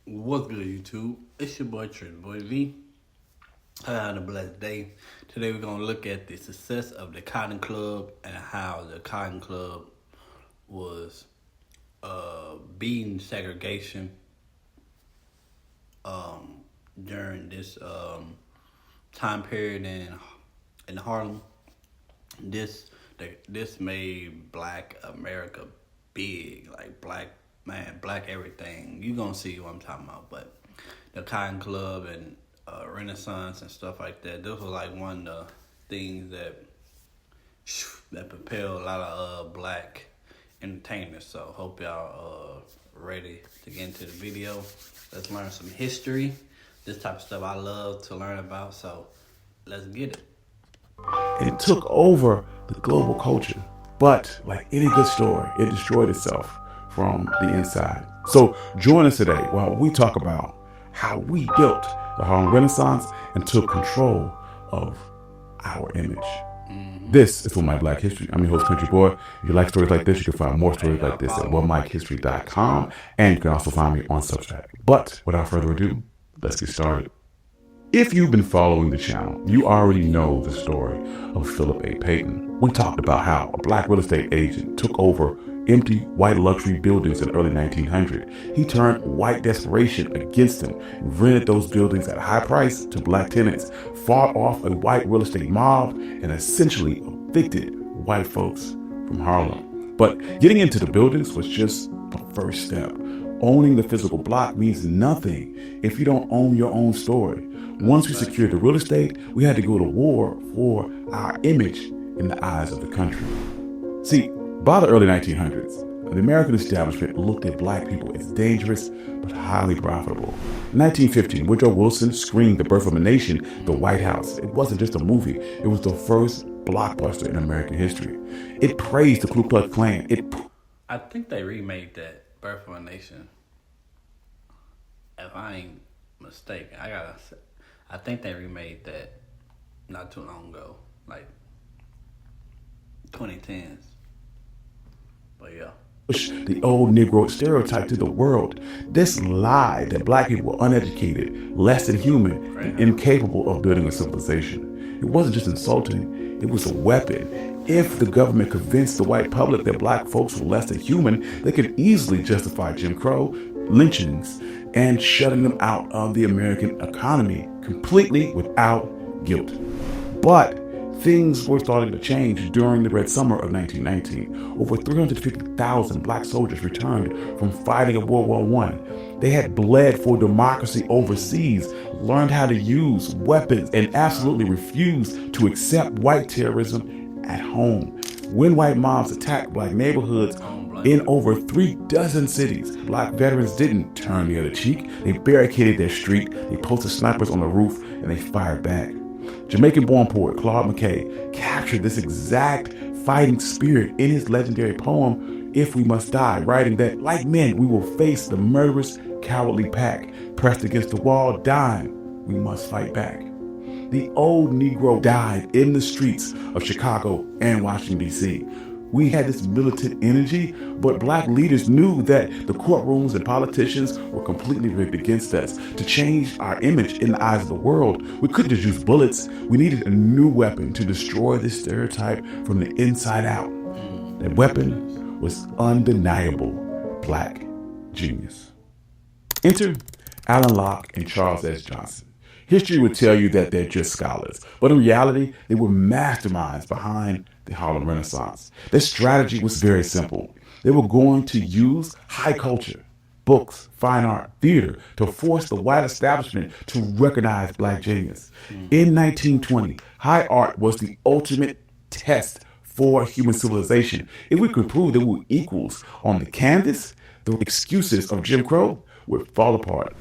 What's good, YouTube? It's your boy Trent Boy V. I had a blessed day. Today we're gonna look at the success of the Cotton Club and how the Cotton Club was beating segregation during this time period in Harlem. This made Black America big, like black everything. You gonna see what I'm talking about. But the Cotton Club and Renaissance and stuff like that. This was like one of the things that propelled a lot of black entertainers. So hope y'all ready to get into the video. Let's learn some history. This type of stuff I love to learn about. So let's get it. It took over the global culture. But like any good story, it destroyed itself from the inside. So join us today while we talk about how we built the Harlem Renaissance and took control of our image. This is For My Black History. I'm your host, Country Boy. If you like stories like this, you can find more stories like this at onemikehistory.com, and you can also find me on Substack. But without further ado, let's get started. If you've been following the channel, you already know the story of Philip A. Payton. We talked about how a black real estate agent took over empty white luxury buildings in the early 1900s. He turned white desperation against them and rented those buildings at a high price to black tenants, fought off a white real estate mob, and essentially evicted white folks from Harlem. But getting into the buildings was just the first step. Owning the physical block means nothing if you don't own your own story. Once we secured the real estate, we had to go to war for our image in the eyes of the country. See, by the early 1900s, the American establishment looked at black people as dangerous but highly profitable. In 1915, Woodrow Wilson screened The Birth of a Nation, The White House. It wasn't just a movie, it was the first blockbuster in American history. It praised the Ku Klux Klan. I think they remade that Birth of a Nation. If I ain't mistaken, I think they remade that not too long ago, like 2010s. But yeah. The old Negro stereotype to the world. This lie that black people were uneducated, less than human, and incapable of building a civilization. It wasn't just insulting, it was a weapon. If the government convinced the white public that black folks were less than human, they could easily justify Jim Crow, lynchings, and shutting them out of the American economy completely without guilt. But things were starting to change during the Red Summer of 1919. Over 350,000 black soldiers returned from fighting in World War I. They had bled for democracy overseas, learned how to use weapons, and absolutely refused to accept white terrorism at home. When white mobs attacked black neighborhoods in over 36 cities, black veterans didn't turn the other cheek. They barricaded their street, they posted snipers on the roof, and they fired back. Jamaican-born poet Claude McKay captured this exact fighting spirit in his legendary poem, If We Must Die, writing that, like men, we will face the murderous, cowardly pack. Pressed against the wall, dying, we must fight back. The old Negro died in the streets of Chicago and Washington, D.C. We had this militant energy, but black leaders knew that the courtrooms and politicians were completely rigged against us. To change our image in the eyes of the world, we couldn't just use bullets. We needed a new weapon to destroy this stereotype from the inside out. That weapon was undeniable black genius. Enter Alan Locke and Charles S. Johnson. History would tell you that they're just scholars, but in reality, they were masterminds behind the Harlem Renaissance. Their strategy was very simple. They were going to use high culture, books, fine art, theater, to force the white establishment to recognize black genius. In 1920, high art was the ultimate test for human civilization. If we could prove that we were equals on the canvas, the excuses of Jim Crow would fall apart.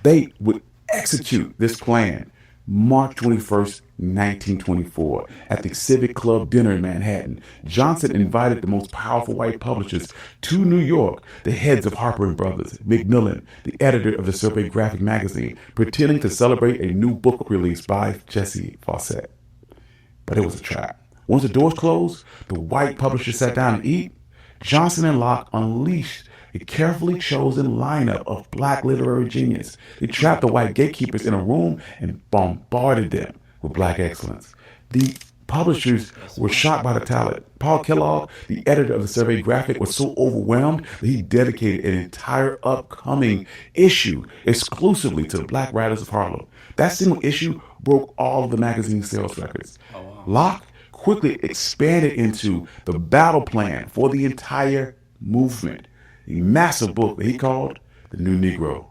They would execute this plan March 21st, 1924, at the Civic Club dinner in Manhattan. Johnson invited the most powerful white publishers to New York, the heads of Harper and Brothers, Macmillan, the editor of the Survey Graphic magazine, pretending to celebrate a new book release by Jesse Fawcett. But it was a trap. Once the doors closed, the white publishers sat down and eat. Johnson and Locke unleashed a carefully chosen lineup of black literary genius. They trapped the white gatekeepers in a room and bombarded them with black excellence. The publishers were shocked by the talent. Paul Kellogg, the editor of the Survey Graphic, was so overwhelmed that he dedicated an entire upcoming issue exclusively to the black writers of Harlem. That single issue broke all of the magazine's sales records. Locke quickly expanded into the battle plan for the entire movement, a massive book that he called The New Negro.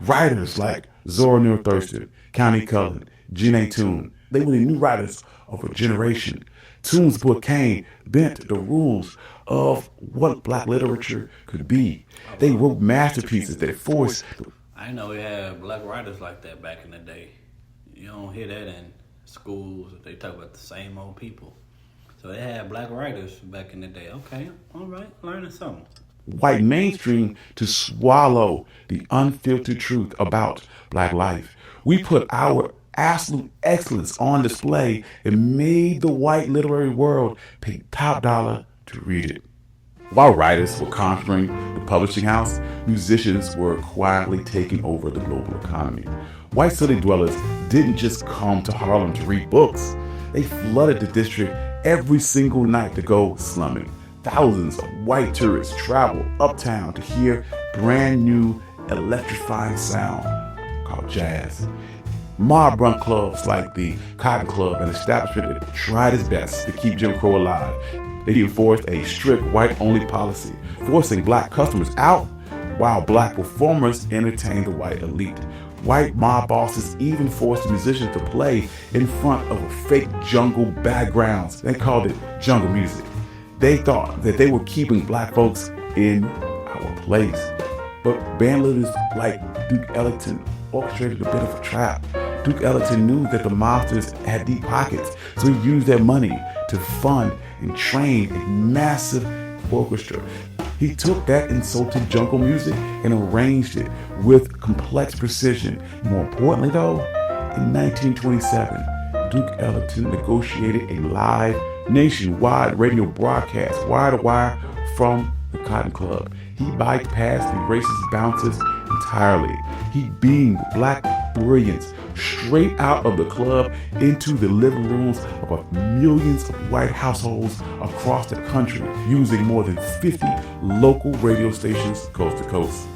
Writers like Zora Neale Thurston, Connie Cullen, Janae Toon, they were the new writers of a generation. Toon's book Kane bent the rules of what black literature could be. They wrote masterpieces that forced. I know we had black writers like that back in the day. You don't hear that in schools. They talk about the same old people. So they had black writers back in the day. Okay, all right, learning something. White mainstream to swallow the unfiltered truth about black life. We put our absolute excellence on display and made the white literary world pay top dollar to read it. While writers were conquering the publishing house, musicians were quietly taking over the global economy. White city dwellers didn't just come to Harlem to read books. They flooded the district every single night to go slumming. Thousands of white tourists travel uptown to hear brand new electrifying sound called jazz. Mob run clubs like the Cotton Club, an establishment that tried its best to keep Jim Crow alive. They enforced a strict white-only policy, forcing black customers out while black performers entertained the white elite. White mob bosses even forced the musicians to play in front of fake jungle backgrounds. They called it jungle music. They thought that they were keeping black folks in our place. But band leaders like Duke Ellington orchestrated a bit of a trap. Duke Ellington knew that the mobsters had deep pockets, so he used their money to fund and train a massive orchestra. He took that insulted jungle music and arranged it with complex precision. More importantly, though, in 1927, Duke Ellington negotiated a live, nationwide radio broadcast, wire to wire, from the Cotton Club. He bypassed the racist bounces entirely. He beamed black brilliance straight out of the club into the living rooms of millions of white households across the country, using more than 50 local radio stations coast to coast.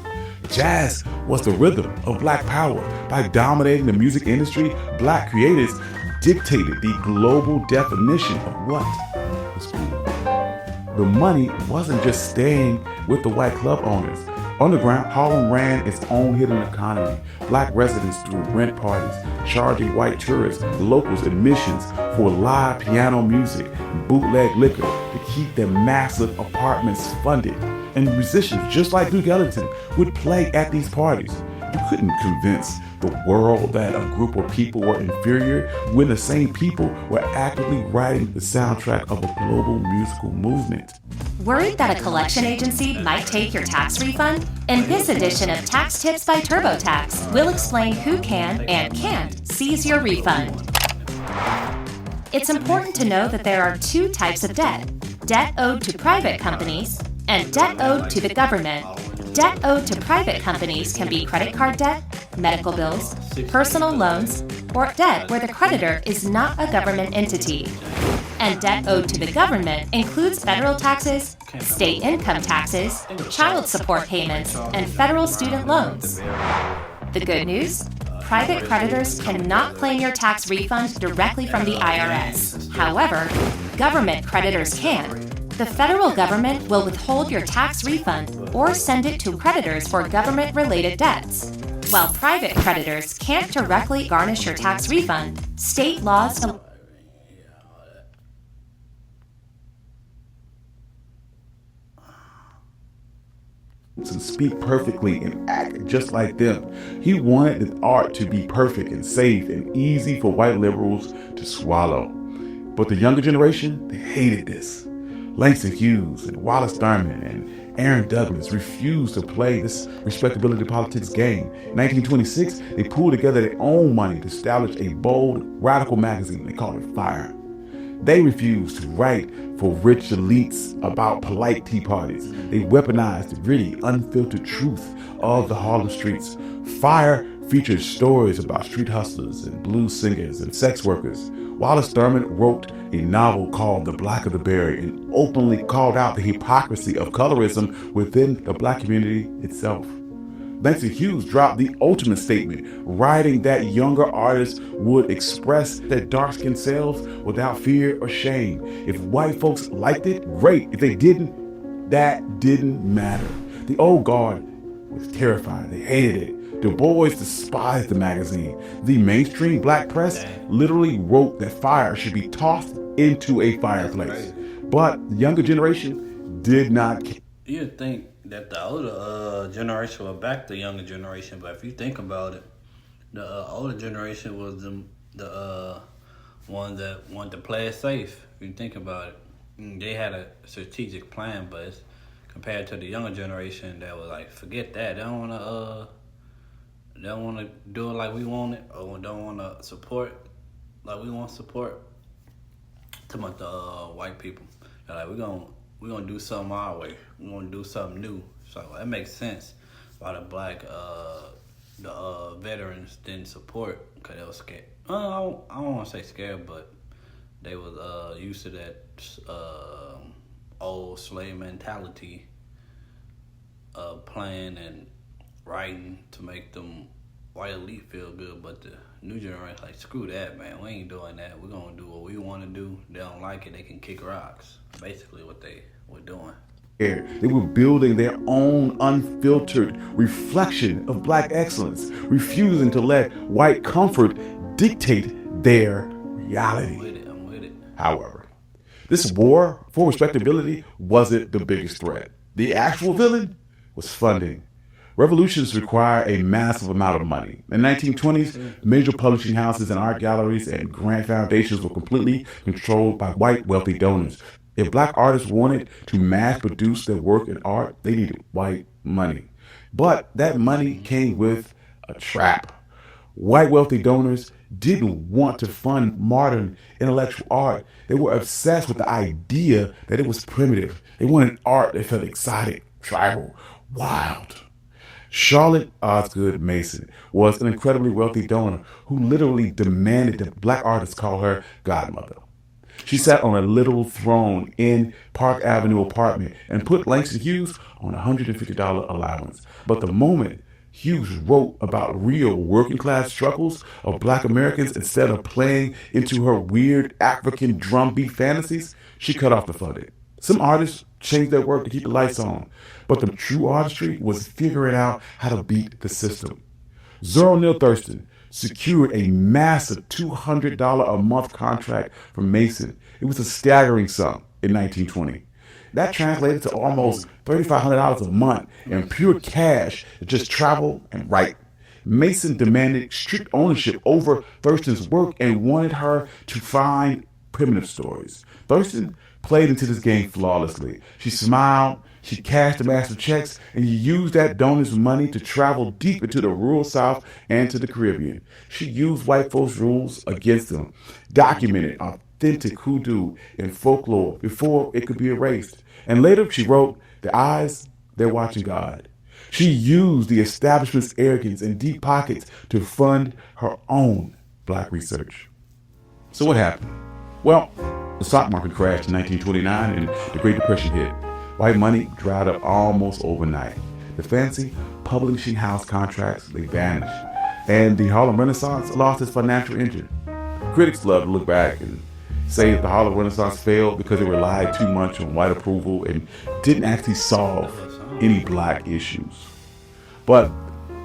Jazz was the rhythm of black power. By dominating the music industry, black creators dictated the global definition of what was cool. The money wasn't just staying with the white club owners. Underground, Harlem ran its own hidden economy. Black residents threw rent parties, charging white tourists, locals admissions for live piano music and bootleg liquor to keep their massive apartments funded. And musicians just like Duke Ellington would play at these parties. You couldn't convince the world that a group of people were inferior when the same people were actively writing the soundtrack of a global musical movement. Worried that a collection agency might take your tax refund? In this edition of Tax Tips by TurboTax, we'll explain who can and can't seize your refund. It's important to know that there are two types of debt: debt owed to private companies and debt owed to the government. Debt owed to private companies can be credit card debt, medical bills, personal loans, or debt where the creditor is not a government entity. And debt owed to the government includes federal taxes, state income taxes, child support payments, and federal student loans. The good news? Private creditors cannot claim your tax refund directly from the IRS. However, government creditors can. The federal government will withhold your tax refund or send it to creditors for government-related debts. While private creditors can't directly garnish your tax refund, state laws to speak perfectly and act just like them. He wanted the art to be perfect and safe and easy for white liberals to swallow. But the younger generation, they hated this. Langston Hughes and Wallace Thurman and Aaron Douglas refused to play this respectability politics game. In 1926, they pooled together their own money to establish a bold, radical magazine. They called it Fire. They refused to write for rich elites about polite tea parties. They weaponized the gritty, unfiltered truth of the Harlem streets. Fire featured stories about street hustlers and blues singers and sex workers. Wallace Thurman wrote a novel called The Black of the Berry and openly called out the hypocrisy of colorism within the black community itself. Langston Hughes dropped the ultimate statement, writing that younger artists would express their dark-skinned selves without fear or shame. If white folks liked it, great. If they didn't, that didn't matter. The old guard was terrified. They hated it. Du Bois despised the magazine. The mainstream black press literally wrote that fire should be tossed into a fireplace. But the younger generation did not care. You'd think that the older generation would back the younger generation, but if you think about it, the older generation was the ones that wanted to play it safe. If you think about it, they had a strategic plan, but it's compared to the younger generation that was like, forget that. They don't want to do it like we want it, or don't want to support like we want to support. Talking about the white people, they're like, we're gonna do something our way. We're gonna do something new. So that makes sense why the black veterans didn't support, because they were scared. I don't want to say scared, but they was used to that old slave mentality of playing and writing to make them white elite feel good. But the new generation like, screw that, man. We ain't doing that. We're gonna do what we want to do. They don't like it, they can kick rocks. Basically what they were doing. They were building their own unfiltered reflection of black excellence, refusing to let white comfort dictate their reality. I'm with it. However, this war for respectability wasn't the biggest threat. The actual villain was funding. Revolutions require a massive amount of money. In the 1920s, major publishing houses and art galleries and grant foundations were completely controlled by white wealthy donors. If black artists wanted to mass produce their work in art, they needed white money. But that money came with a trap. White wealthy donors didn't want to fund modern intellectual art. They were obsessed with the idea that it was primitive. They wanted art that felt exotic, tribal, wild. Charlotte Osgood Mason was an incredibly wealthy donor who literally demanded that black artists call her godmother. She sat on a literal throne in Park Avenue apartment and put Langston Hughes on a $150 allowance. But the moment Hughes wrote about real working class struggles of black Americans instead of playing into her weird African drumbeat fantasies, she cut off the funding. Some artists changed their work to keep the lights on, but the true artistry was figuring out how to beat the system. Zora Neale Thurston secured a massive $200 a month contract from Mason. It was a staggering sum in 1920. That translated to almost $3,500 a month in pure cash to just travel and write. Mason demanded strict ownership over Thurston's work and wanted her to find primitive stories. Thurston played into this game flawlessly. She smiled, she cashed the massive checks, and used that donor's money to travel deep into the rural South and to the Caribbean. She used white folks' rules against them, documented authentic hoodoo and folklore before it could be erased. And later she wrote, "The eyes, they're watching God." She used the establishment's arrogance and deep pockets to fund her own black research. So what happened? Well, the stock market crashed in 1929 and the Great Depression hit. White money dried up almost overnight. The fancy publishing house contracts, they vanished. And the Harlem Renaissance lost its financial engine. Critics love to look back and say that the Harlem Renaissance failed because it relied too much on white approval and didn't actually solve any black issues. But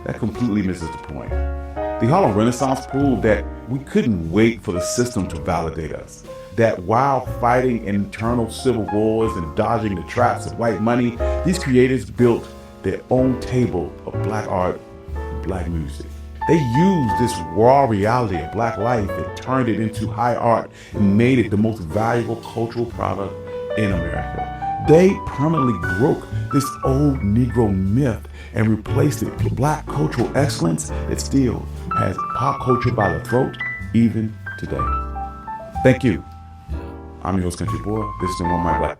that completely misses the point. The Harlem Renaissance proved that we couldn't wait for the system to validate us. That while fighting internal civil wars and dodging the traps of white money, these creators built their own table of black art and black music. They used this raw reality of black life and turned it into high art and made it the most valuable cultural product in America. They permanently broke this old Negro myth and replaced it with black cultural excellence that still has pop culture by the throat even today. Thank you. I'm your host, Country Boy. This is the One My Black.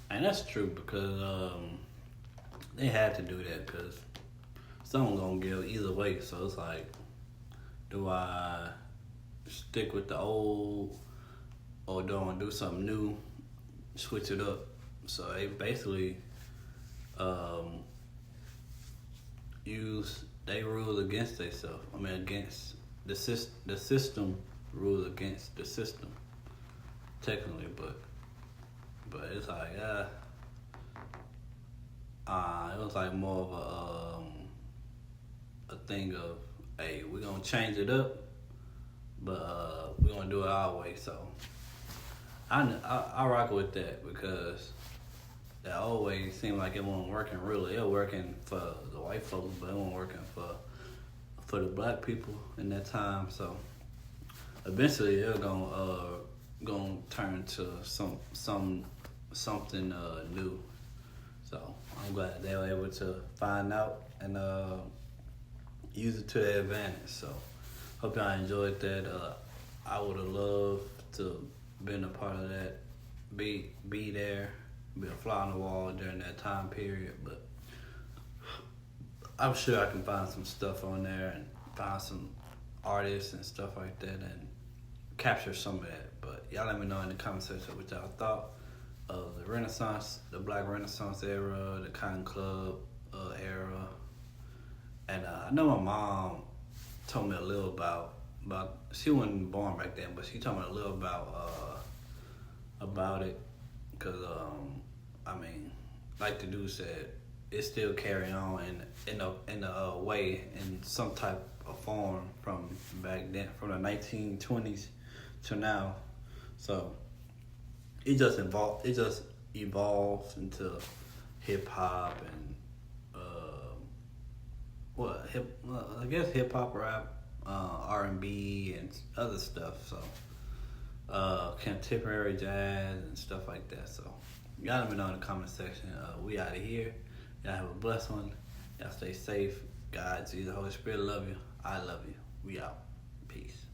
And that's true because they had to do that because someone gonna give either way. So it's like, do I stick with the old or do I want to do something new, switch it up? So they basically they rule against themselves. I mean, against the system rules against the system, technically, but it's like it was like more of a thing of, hey, we're gonna change it up, but we're gonna do it our way. So I rock with that because that always seemed like it wasn't working really. It was working for the white folks, but it wasn't working for the black people in that time. So eventually it was gonna turn to something new. So I'm glad they were able to find out and use it to their advantage. So hope y'all enjoyed that. I would have loved to been a part of that, be there, be a fly on the wall during that time period. But I'm sure I can find some stuff on there and find some artists and stuff like that and capture some of that. But y'all let me know in the comment section what y'all thought of the Renaissance, the Black Renaissance era, the Cotton Club era. And I know my mom told me a little about she wasn't born back then, but she told me a little about it, because I mean, like the dude said, it's still carrying on in a way, in some type of form from back then, from the 1920s to now. So it just evolved into hip hop and I guess hip hop, rap, R&B and other stuff. So contemporary jazz and stuff like that. So y'all let me know in the comment section. We out of here. Y'all have a blessed one. Y'all stay safe. God, Jesus, Holy Spirit love you. I love you. We out. Peace.